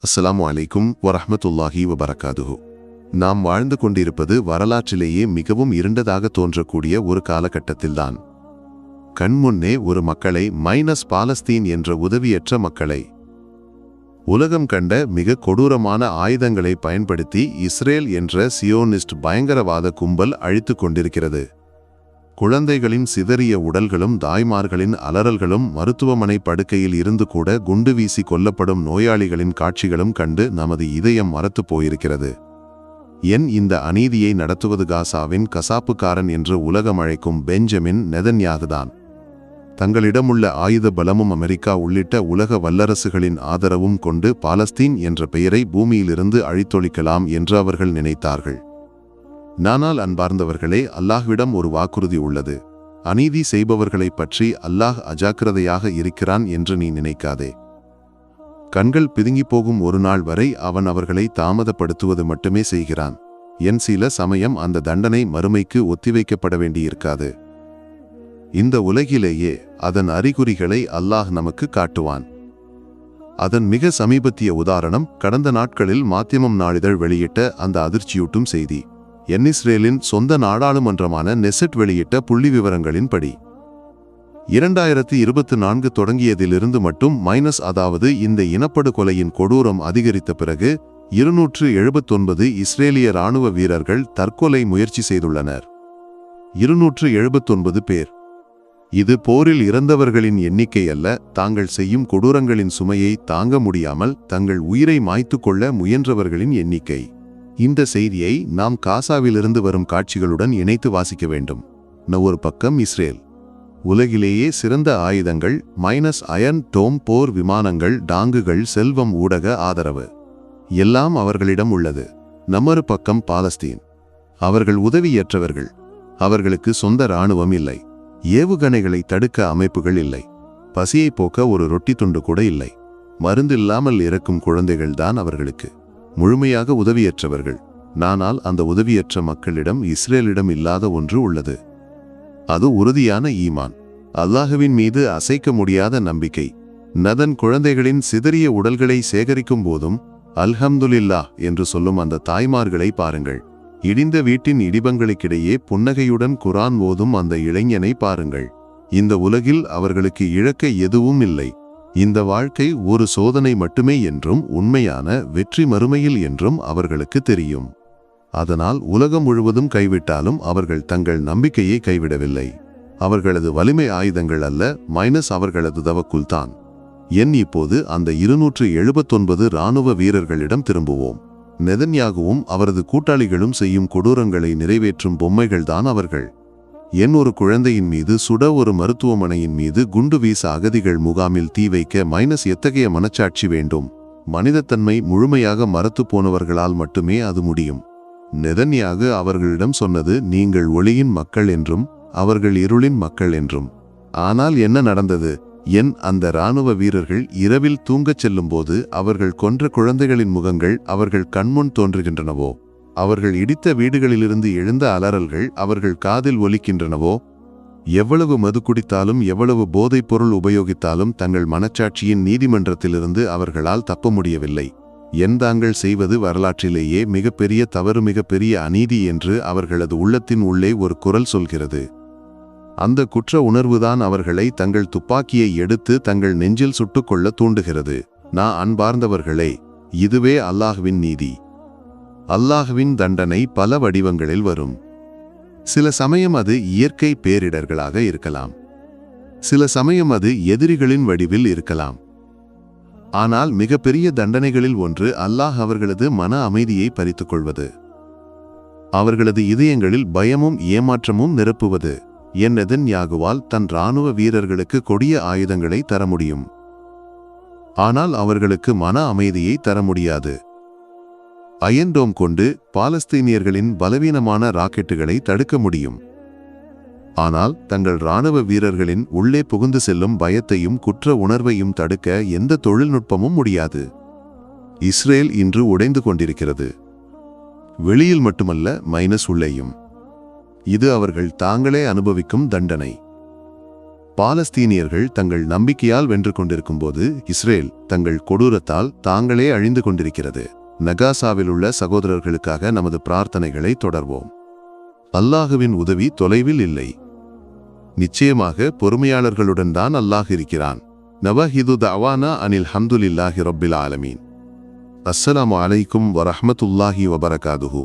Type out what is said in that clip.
அஸ்ஸலாமு அலைக்கும் வரஹ்மத்துல்லாஹி வபரகாதுஹு. நாம் வாழ்ந்து கொண்டிருப்பது வரலாற்றிலேயே மிகவும் இருண்டதாக தோன்றக்கூடிய ஒரு காலகட்டத்தில்தான். கண்முன்னே ஒரு மக்களை பாலஸ்தீன் என்ற உதவியற்ற மக்களை உலகம் கண்ட மிக கொடூரமான ஆயுதங்களை பயன்படுத்தி இஸ்ரேல் என்ற சியோனிஸ்ட் பயங்கரவாத கும்பல் அழித்து கொண்டிருக்கிறது. குழந்தைகளின் சிதறிய உடல்களும் தாய்மார்களின் அலறல்களும் மருத்துவமனை படுக்கையில் இருந்து கூட குண்டு வீசி கொல்லப்படும் நோயாளிகளின் காட்சிகளும் கண்டு நமது இதயம் மரத்து போயிருக்கிறது. இந்த அநீதியை நடத்துவது காசாவின் கசாப்புக்காரன் என்று உலகம் அழைக்கும் பெஞ்சமின் நெதன்யாகுதான். தங்களிடமுள்ள ஆயுத பலமும் அமெரிக்கா உள்ளிட்ட உலக வல்லரசுகளின் ஆதரவும் கொண்டு பாலஸ்தீன் என்ற பெயரை பூமியிலிருந்து அழித்தொழிக்கலாம் என்று அவர்கள் நினைத்தார்கள். நானால் அன்பார்ந்தவர்களே, அல்லாஹ்விடம் ஒரு வாக்குறுதி உள்ளது. அநீதி செய்பவர்களைப் பற்றி அல்லாஹ் அஜாக்கிரதையாக இருக்கிறான் என்று நீ நினைக்காதே. கண்கள் பிதுங்கி போகும் ஒரு நாள் வரை அவன் அவர்களை தாமதப்படுத்துவது மட்டுமே செய்கிறான். சில சமயம் அந்த தண்டனை மறுமைக்கு ஒத்திவைக்கப்பட வேண்டியிருக்காது. இந்த உலகிலேயே அதன் அறிகுறிகளை அல்லாஹ் நமக்கு காட்டுவான். அதன் மிக சமீபத்திய உதாரணம் கடந்த நாட்களில் மாத்தியமம் நாளிதழ் வெளியிட்ட அந்த அதிர்ச்சியூட்டும் செய்தி. இஸ்ரேலின் சொந்த நாடாளுமன்றமான நெசட் வெளியிட்ட புள்ளி விவரங்களின்படி 2024 தொடங்கியதிலிருந்து மட்டும் அதாவது இந்த இனப்படுகொலையின் கொடூரம் அதிகரித்த பிறகு 279 இஸ்ரேலிய இராணுவ வீரர்கள் தற்கொலை முயற்சி செய்துள்ளனர். 279 பேர். இது போரில் இறந்தவர்களின் எண்ணிக்கை அல்ல, தாங்கள் செய்யும் கொடூரங்களின் சுமையை தாங்க முடியாமல் தங்கள் உயிரை மாய்த்து கொள்ள முயன்றவர்களின் எண்ணிக்கை. இந்த செய்தியை நாம் காசாவிலிருந்து வரும் காட்சிகளுடன் இணைத்து வாசிக்க வேண்டும். ஒரு பக்கம் இஸ்ரேல். உலகிலேயே சிறந்த ஆயுதங்கள் அயர்ன் டோம் போர் விமானங்கள், டாங்குகள், செல்வம், ஊடக ஆதரவு எல்லாம் அவர்களிடம் உள்ளது. நம்மொரு பக்கம் பாலஸ்தீன். அவர்கள் உதவியற்றவர்கள். அவர்களுக்கு சொந்த இராணுவம் இல்லை. ஏவுகணைகளை தடுக்க அமைப்புகள் இல்லை. பசியை போக்க ஒரு ரொட்டி துண்டு கூட இல்லை. மருந்து இல்லாமல் இறக்கும் குழந்தைகள்தான் அவர்களுக்கு. முழுமையாக உதவியற்றவர்கள். ஆனால் அந்த உதவியற்ற மக்களிடம் இஸ்ரேலிடம் இல்லாத ஒன்று உள்ளது. அது உறுதியான ஈமான், அல்லாஹுவின் மீது அசைக்க முடியாத நம்பிக்கை. நதன் குழந்தைகளின் சிதறிய உடல்களை சேகரிக்கும் போதும் அல்ஹம்துலில்லாஹ் என்று சொல்லும் அந்த தாய்மார்களை பாருங்கள். இடிந்த வீட்டின் இடிபங்களுக்கிடையே புன்னகையுடன் குரான் ஓதும் அந்த இளைஞனை பாருங்கள். இந்த உலகில் அவர்களுக்கு இழக்க எதுவும் இல்லை. இந்த வாழ்க்கை ஒரு சோதனை மட்டுமே என்றும் உண்மையான வெற்றி மறுமையில் என்றும் அவர்களுக்கு தெரியும். அதனால் உலகம் முழுவதும் கைவிட்டாலும் அவர்கள் தங்கள் நம்பிக்கையை கைவிடவில்லை. அவர்களது வலிமை ஆயுதங்கள் அல்ல, அவர்களது தவக்குல் தான். இப்போது அந்த 279 இராணுவ வீரர்களிடம் திரும்புவோம். நெதன்யாகுவும் அவரது கூட்டாளிகளும் செய்யும் கொடூரங்களை நிறைவேற்றும் பொம்மைகள்தான் அவர்கள். ஒரு குழந்தையின் மீது சுட, ஒரு மருத்துவமனையின் மீது குண்டு வீச, அகதிகள் முகாமில் தீ வைக்க எத்தகைய மனச்சாட்சி வேண்டும்? மனிதத்தன்மை முழுமையாக மறத்து போனவர்களால் மட்டுமே அது முடியும். நெதன்யாகு அவர்களிடம் சொன்னது, நீங்கள் ஒளியின் மக்கள் என்றும் அவர்கள் இருளின் மக்கள் என்றும். ஆனால் என்ன நடந்தது? அந்த இராணுவ வீரர்கள் இரவில் தூங்கச் செல்லும்போது அவர்கள் கொன்ற குழந்தைகளின் முகங்கள் அவர்கள் கண்முன் தோன்றுகின்றனவோ? அவர்கள் இடித்த வீடுகளிலிருந்து எழுந்த அலறல்கள் அவர்கள் காதில் ஒலிக்கின்றனவோ? எவ்வளவு மது குடித்தாலும் எவ்வளவு போதைப் பொருள் உபயோகித்தாலும் தங்கள் மனச்சாட்சியின் நீதிமன்றத்திலிருந்து அவர்களால் தப்ப முடியவில்லை. தாங்கள் செய்வது வரலாற்றிலேயே மிகப்பெரிய தவறு, மிகப்பெரிய அநீதி என்று அவர்களது உள்ளத்தின் உள்ளே ஒரு குரல் சொல்கிறது. அந்த குற்ற உணர்வுதான் அவர்களை தங்கள் துப்பாக்கியை எடுத்து தங்கள் நெஞ்சில் சுட்டுக்கொள்ள தூண்டுகிறது. அன்பார்ந்தவர்களே, இதுவே அல்லாஹ்வின் நீதி. அல்லாஹ்வின் தண்டனை பல வடிவங்களில் வரும். சில சமயம் அது இயற்கை பேரிடர்களாக இருக்கலாம். சில சமயம் அது எதிரிகளின் வடிவில் இருக்கலாம். ஆனால் மிகப்பெரிய தண்டனைகளில் ஒன்று அல்லாஹ் அவர்களது மன அமைதியை பறித்துக் கொள்வது, அவர்களது இதயங்களில் பயமும் ஏமாற்றமும் நிரப்புவது. நெதன்யாகுவால் தன் இராணுவ வீரர்களுக்கு கொடிய ஆயுதங்களை தர முடியும். ஆனால் அவர்களுக்கு மன அமைதியை தர முடியாது. அயர்ன் டோம் கொண்டு பாலஸ்தீனியர்களின் பலவீனமான ராக்கெட்டுகளை தடுக்க முடியும். ஆனால் தங்கள் இராணுவ வீரர்களின் உள்ளே புகுந்து செல்லும் பயத்தையும் குற்ற உணர்வையும் தடுக்க எந்த தொழில்நுட்பமும் முடியாது. இஸ்ரேல் இன்று உடைந்து கொண்டிருக்கிறது. வெளியில் மட்டுமல்ல, உள்ளேயும். இது அவர்கள் தாங்களே அனுபவிக்கும் தண்டனை. பாலஸ்தீனியர்கள் தங்கள் நம்பிக்கையால் வென்று கொண்டிருக்கும்போது இஸ்ரேல் தங்கள் கொடூரத்தால் தாங்களே அழிந்து கொண்டிருக்கிறது. நகாசாவில் உள்ள சகோதரர்களுக்காக நமது பிரார்த்தனைகளை தொடர்வோம். அல்லாஹுவின் உதவி தொலைவில் இல்லை. நிச்சயமாக பொறுமையாளர்களுடன் தான் அல்லாஹ் இருக்கிறான். நவஹிது தஅவானா அனில் ஹம்துலில்லாஹி ரப்பில் ஆலமீன். அஸ்ஸலாமு அலைக்கும் வரஹ்மத்துல்லாஹி வபரகாதுஹு.